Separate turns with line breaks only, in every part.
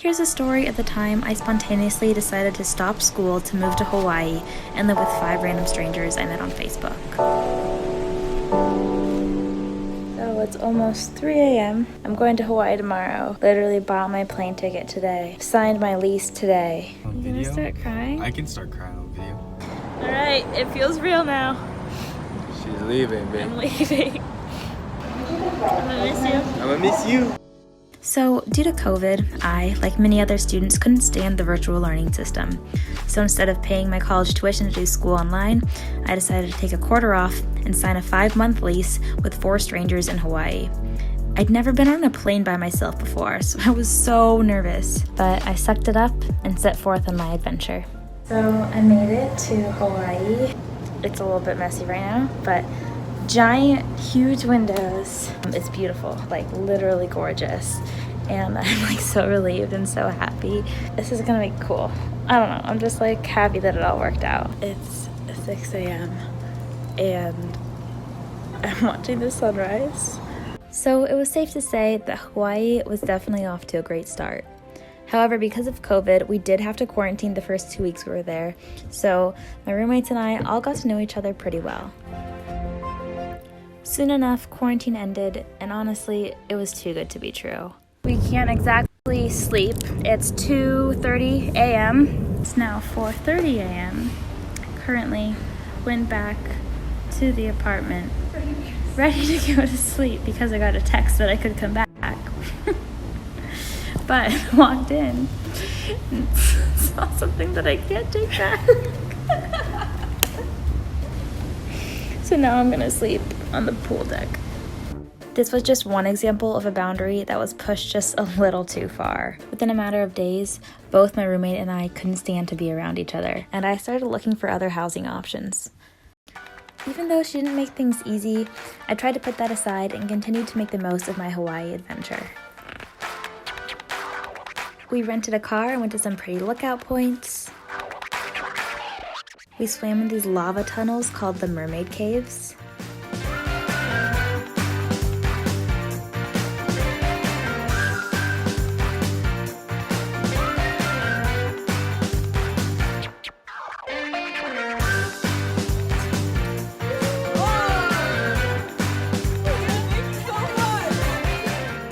Here's a story of the time I spontaneously decided to stop school to move to Hawaii and live with 5 random strangers I met on Facebook. So it's almost 3 a.m. I'm going to Hawaii tomorrow. Literally bought my plane ticket today. Signed my lease today.
On
You gonna start crying?
I can start crying on video.
Alright, it feels real now.
She's leaving, babe.
I'm leaving. I'm gonna miss you.
I'm gonna miss you.
So, due to COVID, I, like many other students, couldn't stand the virtual learning system. So instead of paying my college tuition to do school online, I decided to take a quarter off and sign a 5-month lease with 4 strangers in Hawaii. I'd never been on a plane by myself before, so I was so nervous. But I sucked it up and set forth on my adventure. So I made it to Hawaii. It's a little bit messy right now, but giant, huge windows. It's beautiful, like literally gorgeous. And I'm like so relieved and so happy. This is gonna be cool. I don't know, I'm just like happy that it all worked out. It's 6 a.m. and I'm watching the sunrise. So it was safe to say that Hawaii was definitely off to a great start. However, because of COVID, we did have to quarantine the first 2 weeks we were there. So my roommates and I all got to know each other pretty well. Soon enough, quarantine ended, and honestly, it was too good to be true. We can't exactly sleep. It's 2:30 a.m. It's now 4:30 a.m. Currently went back to the apartment, ready to go to sleep because I got a text that I could come back. But walked in and saw something that I can't take back. So now I'm gonna sleep on the pool deck. This was just one example of a boundary that was pushed just a little too far. Within a matter of days, both my roommate and I couldn't stand to be around each other, and I started looking for other housing options. Even though she didn't make things easy, I tried to put that aside and continued to make the most of my Hawaii adventure. We rented a car and went to some pretty lookout points. We swam in these lava tunnels called the Mermaid Caves.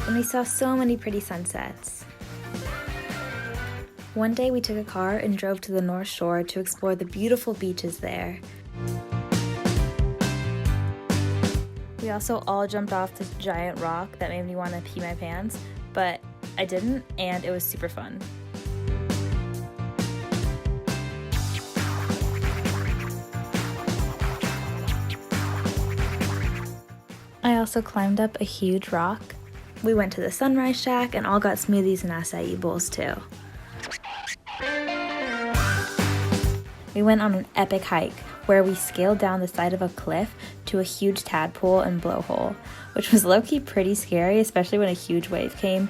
And we saw so many pretty sunsets. One day we took a car and drove to the North Shore to explore the beautiful beaches there. We also all jumped off this giant rock that made me want to pee my pants, but I didn't, and it was super fun. I also climbed up a huge rock. We went to the Sunrise Shack and all got smoothies and acai bowls too. We went on an epic hike where we scaled down the side of a cliff to a huge tadpole and blowhole, which was low-key pretty scary, especially when a huge wave came,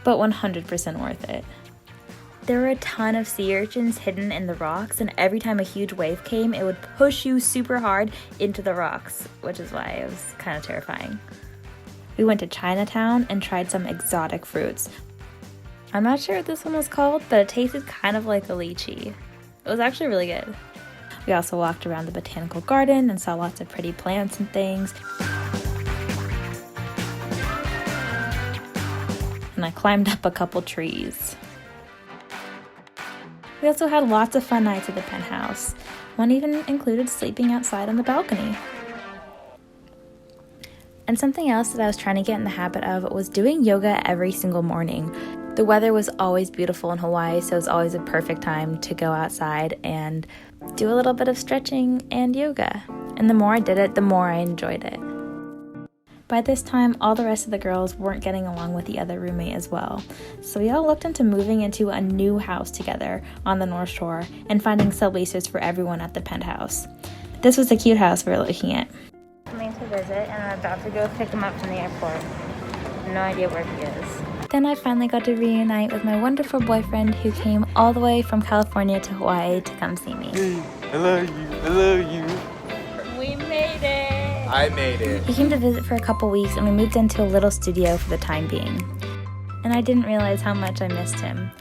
but 100% worth it. There were a ton of sea urchins hidden in the rocks, and every time a huge wave came, it would push you super hard into the rocks, which is why it was kind of terrifying. We went to Chinatown and tried some exotic fruits. I'm not sure what this one was called, but it tasted kind of like a lychee. It was actually really good. We also walked around the botanical garden and saw lots of pretty plants and things. And I climbed up a couple trees. We also had lots of fun nights at the penthouse. One even included sleeping outside on the balcony. And something else that I was trying to get in the habit of was doing yoga every single morning. The weather was always beautiful in Hawaii, so it was always a perfect time to go outside and do a little bit of stretching and yoga. And the more I did it, the more I enjoyed it. By this time, all the rest of the girls weren't getting along with the other roommate as well. So we all looked into moving into a new house together on the North Shore and finding subleases for everyone at the penthouse. This was the cute house we were looking at. Coming to visit, and I'm about to go pick him up from the airport. No idea where he is. Then I finally got to reunite with my wonderful boyfriend who came all the way from California to Hawaii to come see me.
Hey, I love you. I love you.
We made it!
I made it.
He came to visit for a couple weeks and we moved into a little studio for the time being. And I didn't realize how much I missed him.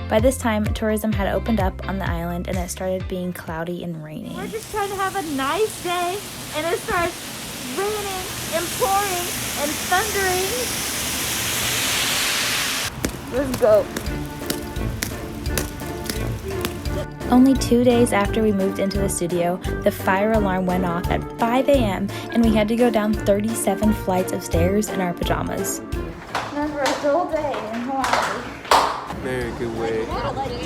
By this time, tourism had opened up on the island and it started being cloudy and raining. We're just trying to have a nice day and it starts raining and pouring and thundering. Let's go. Only 2 days after we moved into the studio, the fire alarm went off at 5 a.m. and we had to go down 37 flights of stairs in our pajamas. Remember a dull day in Hawaii.
Very good way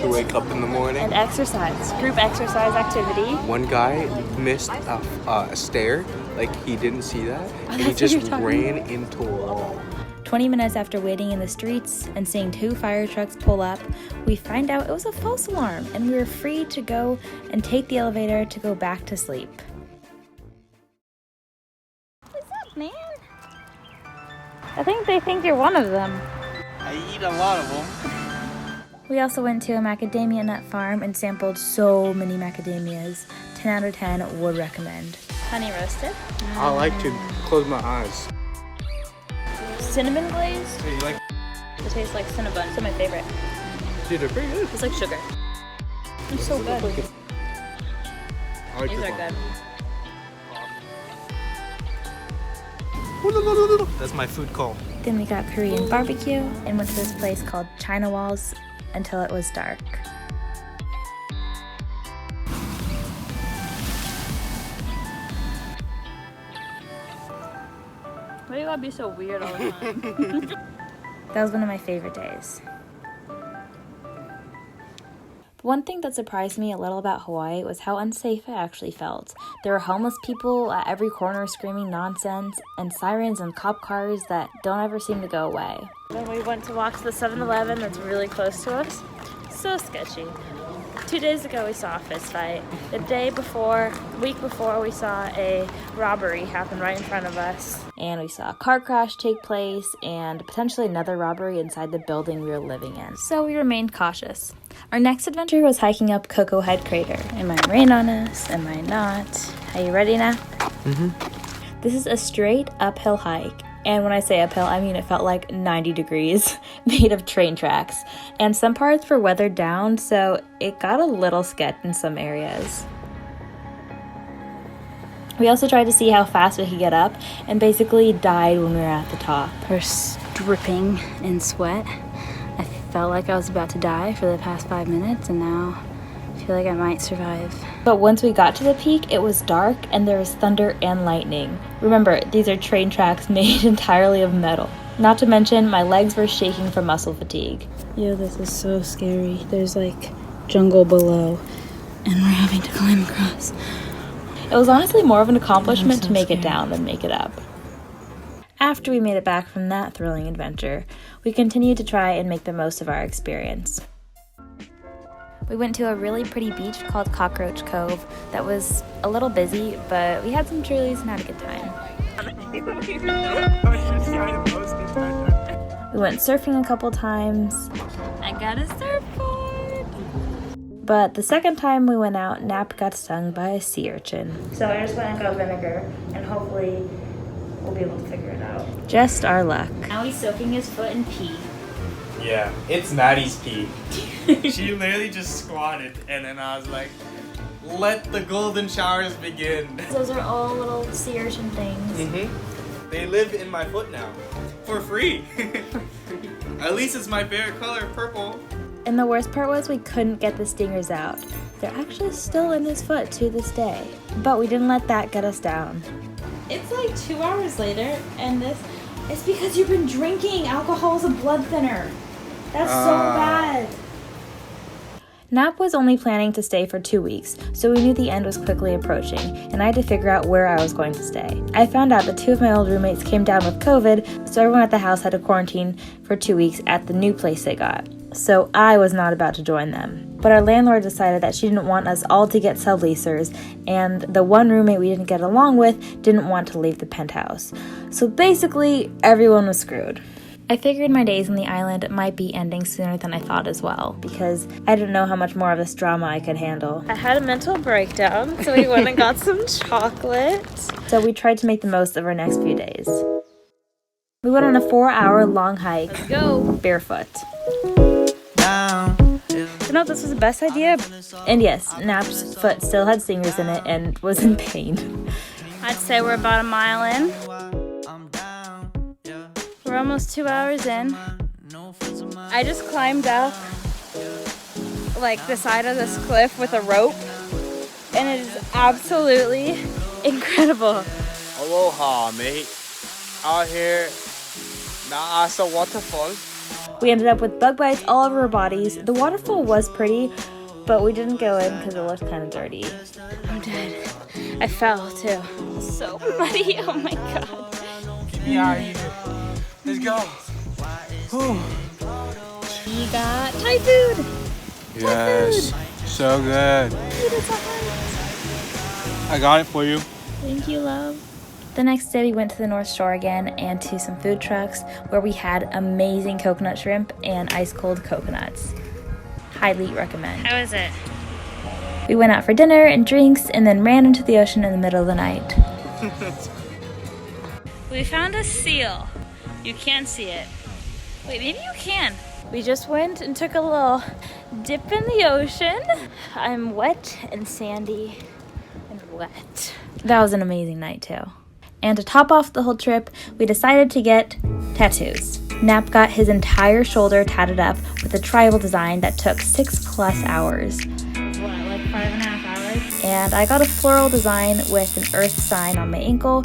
to wake up in the morning.
And exercise, group exercise activity.
One guy missed a stair, like he didn't see that, and he just ran into a wall.
20 minutes after waiting in the streets and seeing 2 fire trucks pull up, we find out it was a false alarm and we were free to go and take the elevator to go back to sleep. What's up, man? I think they think you're one of them.
I eat a lot of them.
We also went to a macadamia nut farm and sampled so many macadamias. 10 out of 10 would recommend. Honey roasted.
I like to close my eyes.
Cinnamon glaze.
Hey, you like?
It tastes like Cinnabon. It's my favorite.
Dude, they're pretty good.
It's like sugar. It's so good.
I like
These
this
are
one.
good.
That's my food call.
Then we got Korean barbecue and went to this place called China Walls until it was dark. Why do you gotta be so weird all the time? That was one of my favorite days. But one thing that surprised me a little about Hawaii was how unsafe it actually felt. There were homeless people at every corner screaming nonsense, and sirens and cop cars that don't ever seem to go away. Then we went to walk to the 7-Eleven that's really close to us. So sketchy. 2 days ago we saw a fist fight. The week before, we saw a robbery happen right in front of us. And we saw a car crash take place and potentially another robbery inside the building we were living in. So we remained cautious. Our next adventure was hiking up Coco Head Crater. It might rain on us, it might not. Are you ready now? Mm-hmm. This is a straight uphill hike. And when I say uphill, I mean it felt like 90 degrees, made of train tracks. And some parts were weathered down, so it got a little sketch in some areas. We also tried to see how fast we could get up, and basically died when we were at the top. We're dripping in sweat. I felt like I was about to die for the past 5 minutes, and now I feel like I might survive. But once we got to the peak, it was dark and there was thunder and lightning. Remember, these are train tracks made entirely of metal. Not to mention, my legs were shaking from muscle fatigue. Yo, this is so scary. There's like jungle below, and we're having to climb across. It was honestly more of an accomplishment to make it down than make it up. After we made it back from that thrilling adventure, we continued to try and make the most of our experience. We went to a really pretty beach called Cockroach Cove that was a little busy, but we had some Trulies and had a good time. We went surfing a couple times. I got a surfboard! But the second time we went out, Nap got stung by a sea urchin. So I just went and got vinegar, and hopefully we'll be able to figure it out. Just our luck. Now he's soaking his foot in pee.
Yeah, it's Maddie's pee. She literally just squatted, and then I was like, let the golden showers begin.
Those are all little sea urchin things.
Mm-hmm. They live in my foot now. For free. At least it's my favorite color, purple.
And the worst part was we couldn't get the stingers out. They're actually still in his foot to this day. But we didn't let that get us down. It's like 2 hours later, and it's because you've been drinking. Alcohol is a blood thinner. That's so bad. Nap was only planning to stay for 2 weeks, so we knew the end was quickly approaching, and I had to figure out where I was going to stay. I found out that 2 of my old roommates came down with COVID, so everyone at the house had to quarantine for 2 weeks at the new place they got. So I was not about to join them. But our landlord decided that she didn't want us all to get subleasers, and the one roommate we didn't get along with didn't want to leave the penthouse. So basically, everyone was screwed. I figured my days on the island might be ending sooner than I thought as well, because I didn't know how much more of this drama I could handle. I had a mental breakdown, so we went and got some chocolate. So we tried to make the most of our next few days. We went on a 4-hour long hike. Let's go! Barefoot.
Down
don't know if this was the best idea. And yes, Nap's foot still had stingers in it and was in pain. I'd say we're about a mile in. We're almost 2 hours in. I just climbed up like the side of this cliff with a rope, and it is absolutely incredible.
Aloha, mate. Out here, Naasa waterfall.
We ended up with bug bites all over our bodies. The waterfall was pretty, but we didn't go in because it looked kind of dirty. I'm dead. I fell too. So muddy. Oh my god.
Yeah, let's go. Whew.
We got Thai food.
Yes, so good. I got it for you.
Thank you, love. The next day we went to the North Shore again and to some food trucks where we had amazing coconut shrimp and ice cold coconuts. Highly recommend. How is it? We went out for dinner and drinks and then ran into the ocean in the middle of the night. We found a seal. You can't see it. Wait, maybe you can. We just went and took a little dip in the ocean. I'm wet and sandy and wet. That was an amazing night too. And to top off the whole trip, we decided to get tattoos. Nap got his entire shoulder tatted up with a tribal design that took 6+ hours. What, like 5.5 hours? And I got a floral design with an earth sign on my ankle,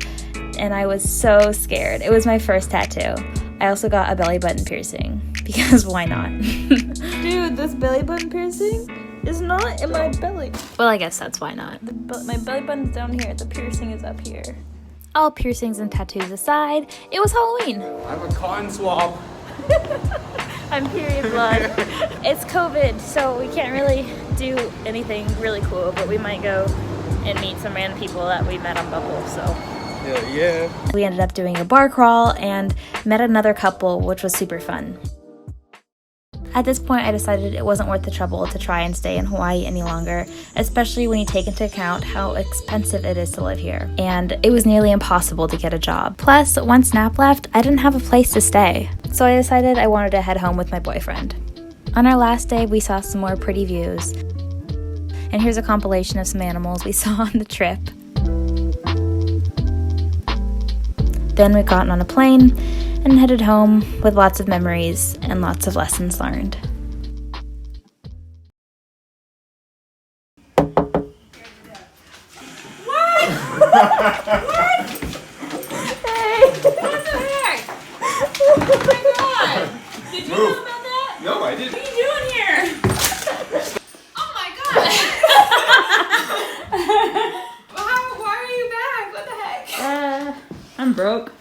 and I was so scared. It was my first tattoo. I also got a belly button piercing, because why not? Dude, this belly button piercing is not in my belly. Well, I guess that's why not. My belly button's down here, the piercing is up here. All piercings and tattoos aside, it was Halloween.
I'm a cotton swab.
I'm period blood. It's COVID, so we can't really do anything really cool, but we might go and meet some random people that we met on Bumble, so.
Yeah.
We ended up doing a bar crawl and met another couple, which was super fun. At this point, I decided it wasn't worth the trouble to try and stay in Hawaii any longer, especially when you take into account how expensive it is to live here. And it was nearly impossible to get a job. Plus, once Nap left, I didn't have a place to stay. So I decided I wanted to head home with my boyfriend. On our last day, we saw some more pretty views. And here's a compilation of some animals we saw on the trip. Then we got on a plane and headed home with lots of memories and lots of lessons learned.
What? What?
Hey!
What the heck? Oh my god! Did you know about that?
No, I didn't.
What are you doing here? Oh my god! Why are you back? What the heck?
I'm broke.